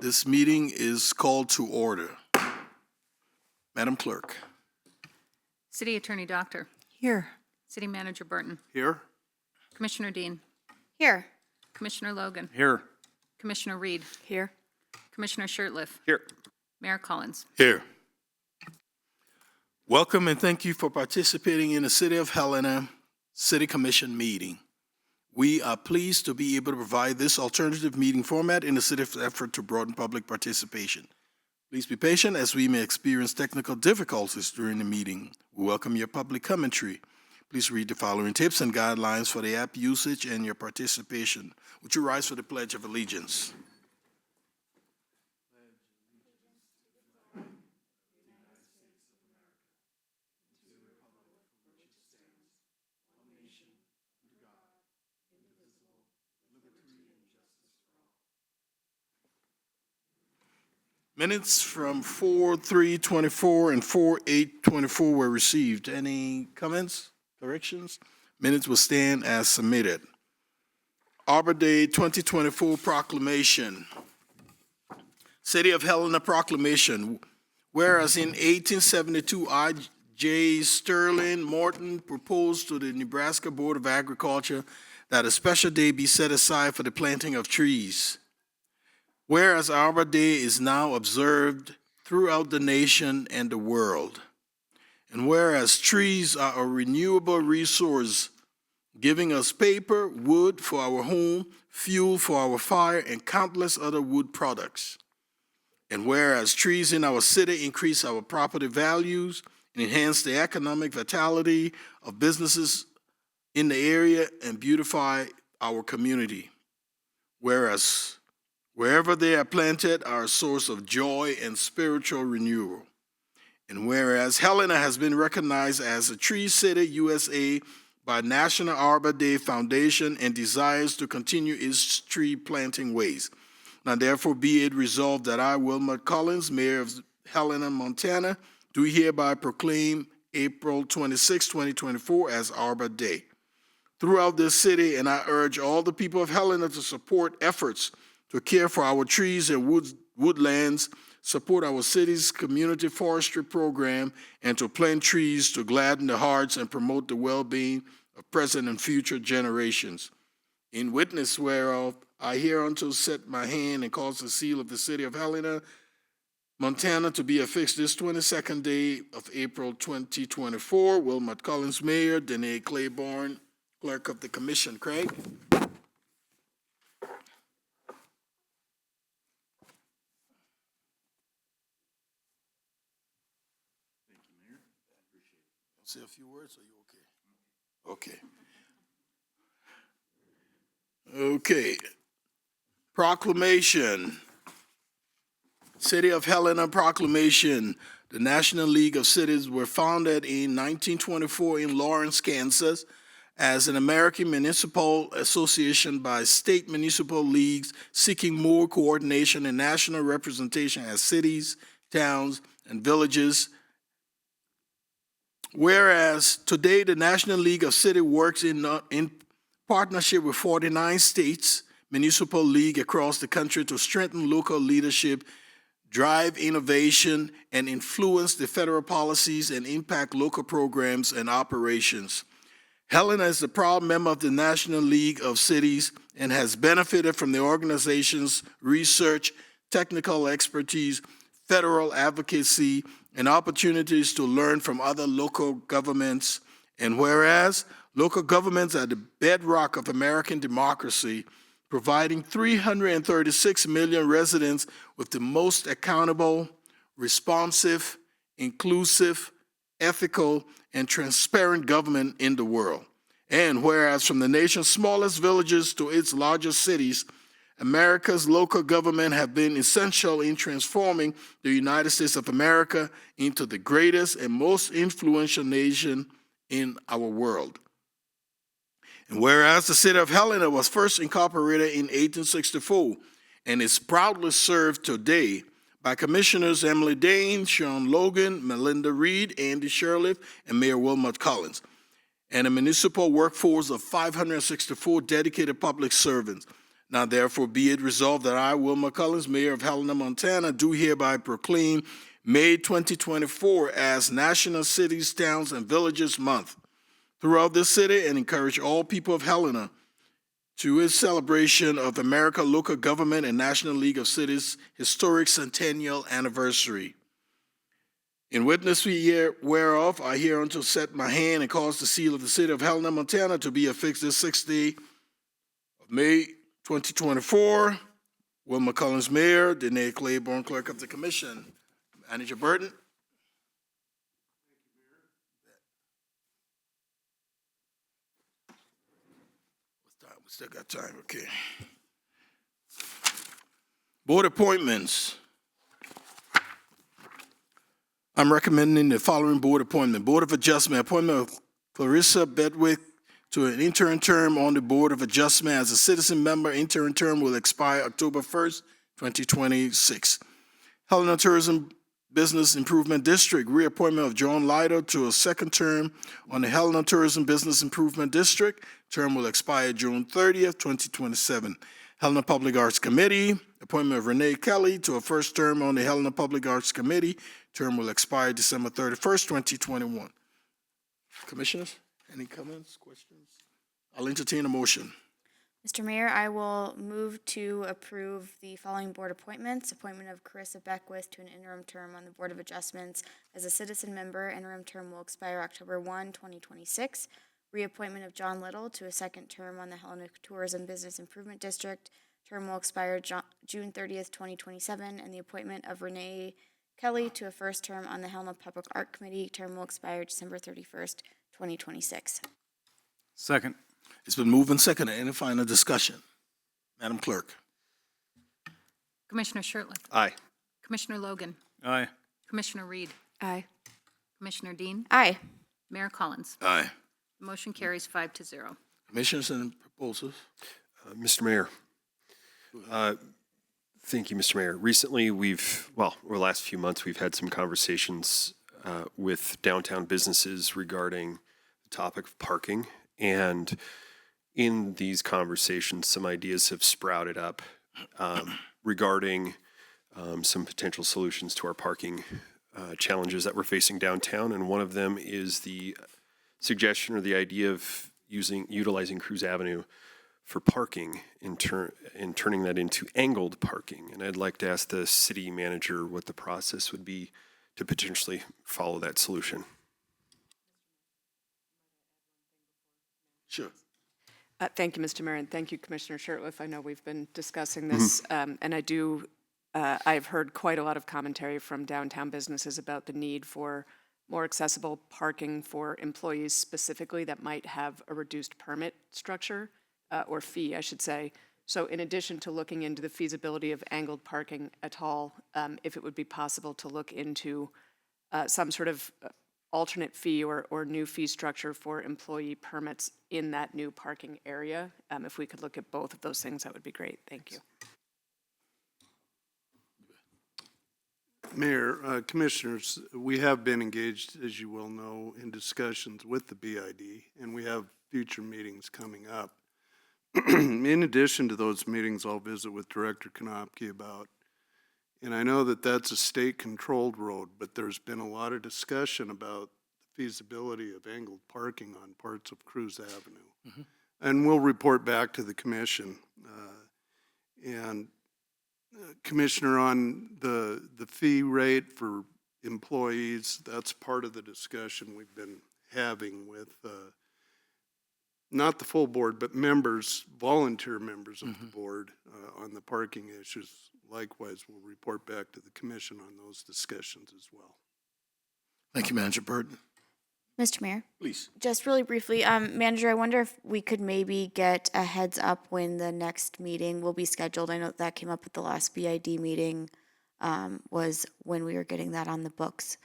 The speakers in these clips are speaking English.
This meeting is called to order. Madam Clerk. City Attorney Doctor. Here. City Manager Burton. Here. Commissioner Dean. Here. Commissioner Logan. Here. Commissioner Reed. Here. Commissioner Shirtliff. Here. Mayor Collins. Here. Welcome and thank you for participating in the City of Helena City Commission meeting. We are pleased to be able to provide this alternative meeting format in the city's effort to broaden public participation. Please be patient as we may experience technical difficulties during the meeting. We welcome your public commentary. Please read the following tips and guidelines for the app usage and your participation. Would you rise for the Pledge of Allegiance? Minutes from 4/3/24 and 4/8/24 were received. Any comments, corrections? Minutes will stand as submitted. Arbor Day 2024 Proclamation. City of Helena Proclamation. Whereas in 1872, I.J. Sterling Morton proposed to the Nebraska Board of Agriculture that a special day be set aside for the planting of trees. Whereas Arbor Day is now observed throughout the nation and the world. And whereas trees are a renewable resource, giving us paper, wood for our home, fuel for our fire, and countless other wood products. And whereas trees in our city increase our property values and enhance the economic vitality of businesses in the area and beautify our community. Whereas wherever they are planted are a source of joy and spiritual renewal. And whereas Helena has been recognized as a Tree City USA by National Arbor Day Foundation and desires to continue its tree planting ways. Now therefore be it resolved that I, Wilmot Collins, Mayor of Helena, Montana, do hereby proclaim April 26, 2024 as Arbor Day throughout this city, and I urge all the people of Helena to support efforts to care for our trees and woodlands, support our city's community forestry program, and to plant trees to gladden the hearts and promote the well-being of present and future generations. In witness whereof, I hereunto set my hand and cause the seal of the city of Helena, Montana, to be affixed this 22nd day of April 2024. Wilmot Collins, Mayor. Danae Claiborne, Clerk of the Commission. Craig? Say a few words, or are you okay? Okay. Okay. Proclamation. City of Helena Proclamation. The National League of Cities were founded in 1924 in Lawrence, Kansas, as an American municipal association by state municipal leagues seeking more coordination and national representation as cities, towns, and villages. Whereas today the National League of Cities works in partnership with 49 states, municipal league across the country to strengthen local leadership, drive innovation, and influence the federal policies and impact local programs and operations. Helena is a proud member of the National League of Cities and has benefited from the organization's research, technical expertise, federal advocacy, and opportunities to learn from other local governments. And whereas local governments are the bedrock of American democracy, providing 336 million residents with the most accountable, responsive, inclusive, ethical, and transparent government in the world. And whereas from the nation's smallest villages to its largest cities, America's local government have been essential in transforming the United States of America into the greatest and most influential nation in our world. And whereas the city of Helena was first incorporated in 1864 and is proudly served today by Commissioners Emily Dane, Sean Logan, Melinda Reed, Andy Shirley, and Mayor Wilmot Collins, and a municipal workforce of 564 dedicated public servants. Now therefore be it resolved that I, Will McCullins, Mayor of Helena, Montana, do hereby proclaim May 2024 as National Cities, Towns, and Villages Month throughout this city and encourage all people of Helena to its celebration of America Local Government and National League of Cities historic centennial anniversary. In witness whereof, I hereunto set my hand and cause the seal of the city of Helena, Montana to be affixed this 6th day of May 2024. Will McCullins, Mayor. Danae Claiborne, Clerk of the Commission. Manager Burton. We still got time, okay. Board appointments. I'm recommending the following board appointment. Board of Adjustment, appointment of Clarissa Bedwick to an intern term on the Board of Adjustment as a citizen member. Intern term will expire October 1st, 2026. Helena Tourism Business Improvement District, reappointment of John Lido to a second term on the Helena Tourism Business Improvement District. Term will expire June 30th, 2027. Helena Public Arts Committee, appointment of Renee Kelly to a first term on the Helena Public Arts Committee. Term will expire December 31st, 2021. Commissioners, any comments, questions? I'll entertain a motion. Mr. Mayor, I will move to approve the following board appointments. Appointment of Carissa Beckwith to an interim term on the Board of Adjustments as a citizen member. Interim term will expire October 1, 2026. Reappointment of John Little to a second term on the Helena Tourism Business Improvement District. Term will expire June 30th, 2027. And the appointment of Renee Kelly to a first term on the Helena Public Art Committee. Term will expire December 31st, 2026. Second. It's been moved and seconded. Any final discussion? Madam Clerk. Commissioner Shertliff. Aye. Commissioner Logan. Aye. Commissioner Reed. Aye. Commissioner Dean. Aye. Mayor Collins. Aye. The motion carries 5-0. Commissioners and proposals. Mr. Mayor, thank you, Mr. Mayor. Recently, over the last few months, we've had some conversations with downtown businesses regarding the topic of parking. And in these conversations, some ideas have sprouted up regarding some potential solutions to our parking challenges that we're facing downtown. And one of them is the suggestion or the idea of utilizing Cruz Avenue for parking and turning that into angled parking. And I'd like to ask the city manager what the process would be to potentially follow that solution. Sure. Thank you, Mr. Mayor, and thank you, Commissioner Shertliff. I know we've been discussing this, and I've heard quite a lot of commentary from downtown businesses about the need for more accessible parking for employees specifically that might have a reduced permit structure, or fee, I should say. So in addition to looking into the feasibility of angled parking at all, if it would be possible to look into some sort of alternate fee or new fee structure for employee permits in that new parking area. If we could look at both of those things, that would be great. Thank you. Mayor, Commissioners, we have been engaged, as you well know, in discussions with the BID, and we have future meetings coming up. In addition to those meetings, I'll visit with Director Konopke about, and I know that that's a state-controlled road, but there's been a lot of discussion about the feasibility of angled parking on parts of Cruz Avenue. Mm-hmm. And we'll report back to the Commission. Commissioner, on the fee rate for employees, that's part of the discussion we've been having with not the full board, but members, volunteer members of the board on the parking issues. Likewise, we'll report back to the Commission on those discussions as well. Thank you, Manager Burton. Mr. Mayor, Please. just really briefly, Manager, I wonder if we could maybe get a heads up when the next meeting will be scheduled. I know that came up at the last BID meeting, was when we were getting that on the books.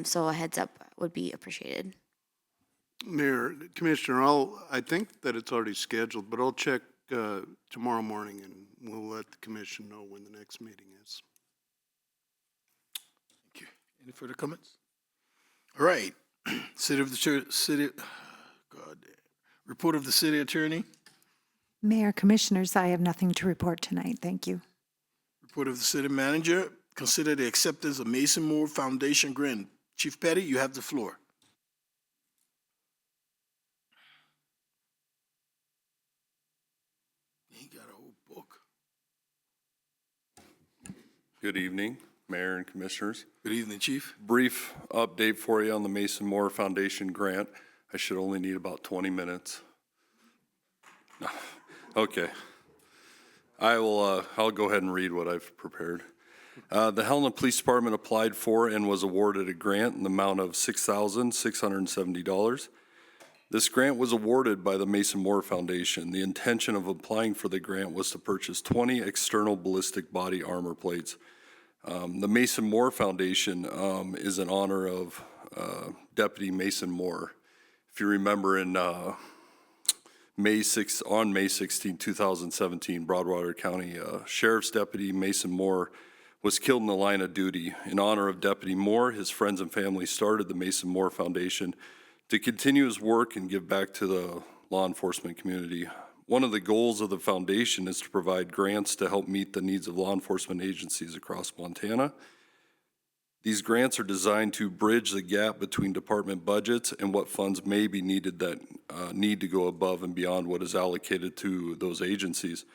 So a heads up would be appreciated. Mayor, Commissioner, I think that it's already scheduled, but I'll check tomorrow morning and we'll let the Commission know when the next meeting is. Thank you. Any further comments? All right. Report of the City Attorney. Mayor, Commissioners, I have nothing to report tonight. Thank you. Report of the city manager, consider the acceptance of Mason Moore Foundation grant. Chief Petty, you have the floor. He got a whole book. Good evening, Mayor and Commissioners. Good evening, Chief. Brief update for you on the Mason Moore Foundation grant. I should only need about 20 minutes. No. Okay. I'll go ahead and read what I've prepared. The Helena Police Department applied for and was awarded a grant in the amount of $6,670. This grant was awarded by the Mason Moore Foundation. The intention of applying for the grant was to purchase 20 external ballistic body armor plates. The Mason Moore Foundation is in honor of Deputy Mason Moore. If you remember on May 16, 2017, Broadwater County Sheriff's Deputy Mason Moore was killed in the line of duty. In honor of Deputy Moore, his friends and family started the Mason Moore Foundation to continue his work and give back to the law enforcement community. One of the goals of the foundation is to provide grants to help meet the needs of law enforcement agencies across Montana. These grants are designed to bridge the gap between department budgets and what funds may be needed that need to go above and beyond what is allocated to those agencies.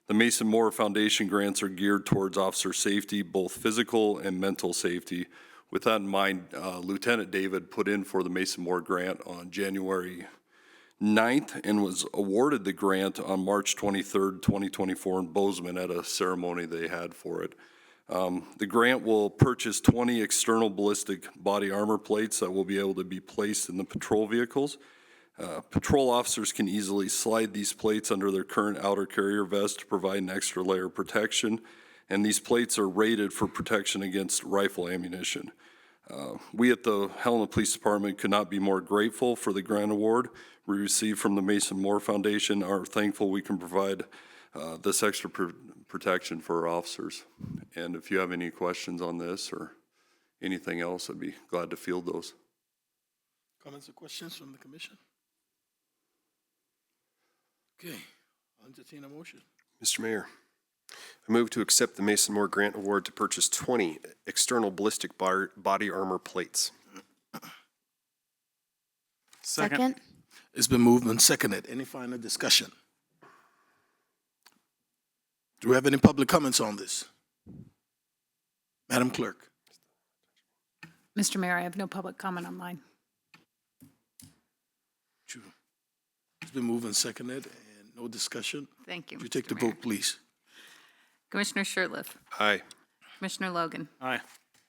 The Mason Moore Foundation grants are geared towards officer safety, both physical and mental safety. With that in mind, Lieutenant David put in for the Mason Moore grant on January 9th and was awarded the grant on March 23rd, 2024 in Bozeman at a ceremony they had for it. The grant will purchase 20 external ballistic body armor plates that will be able to be placed in the patrol vehicles. Patrol officers can easily slide these plates under their current outer carrier vest to provide an extra layer of protection, and these plates are rated for protection against rifle ammunition. We at the Helena Police Department could not be more grateful for the grant award we received from the Mason Moore Foundation. Are thankful we can provide this extra protection for our officers. And if you have any questions on this or anything else, I'd be glad to field those. Comments or questions from the commission? Okay, I'll entertain a motion. Mr. Mayor, I move to accept the Mason Moore Grant Award to purchase 20 external ballistic body armor plates. Second? It's been moved and seconded. Any final discussion? Do we have any public comments on this? Madam Clerk? Mr. Mayor, I have no public comment online. True. It's been moved and seconded and no discussion. Thank you. Would you take Mr. the Mayor. vote, please? Commissioner Shertliff, Aye. Commissioner Logan, Aye.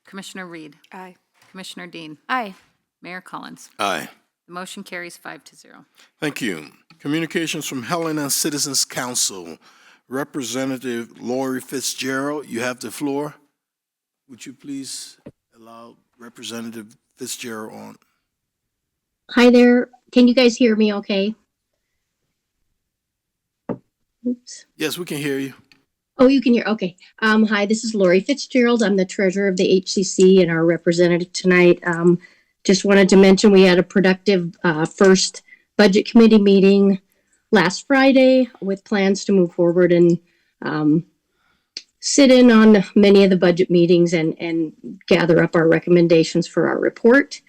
Commissioner Reed, Aye. Commissioner Dean, Aye. Mayor Collins. Aye. The motion carries 5-0. Thank you. Communications from Helena Citizens Council. Representative Lori Fitzgerald, you have the floor. Would you please allow Representative Fitzgerald on? Hi there. Can you guys hear me okay? Oops. Yes, we can hear you. Oh, you can hear. Okay. Hi, this is Lori Fitzgerald. I'm the treasurer of the HCC and our representative tonight. Just wanted to mention we had a productive first budget committee meeting last Friday with plans to move forward and sit in on many of the budget meetings and gather up our recommendations for our report.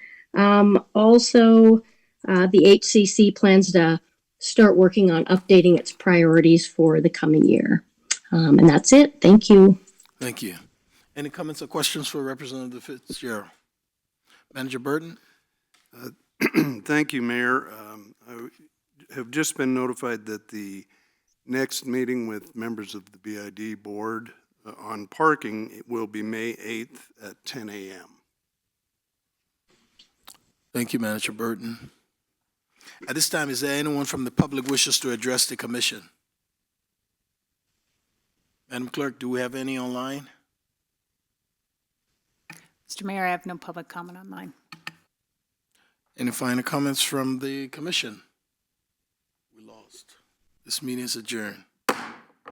Also, the HCC plans to start working on updating its priorities for the coming year. And that's it. Thank you. Thank you. Any comments or questions for Representative Fitzgerald? Manager Burton? Thank you, Mayor. I have just been notified that the next meeting with members of the BID board on parking will be May 8th at 10 a.m. Thank you, Manager Burton. At this time, is there anyone from the public wishes to address the commission? Madam Clerk, do we have any online? Mr. Mayor, I have no public comment online. Any final comments from the commission? We lost. This meeting is adjourned.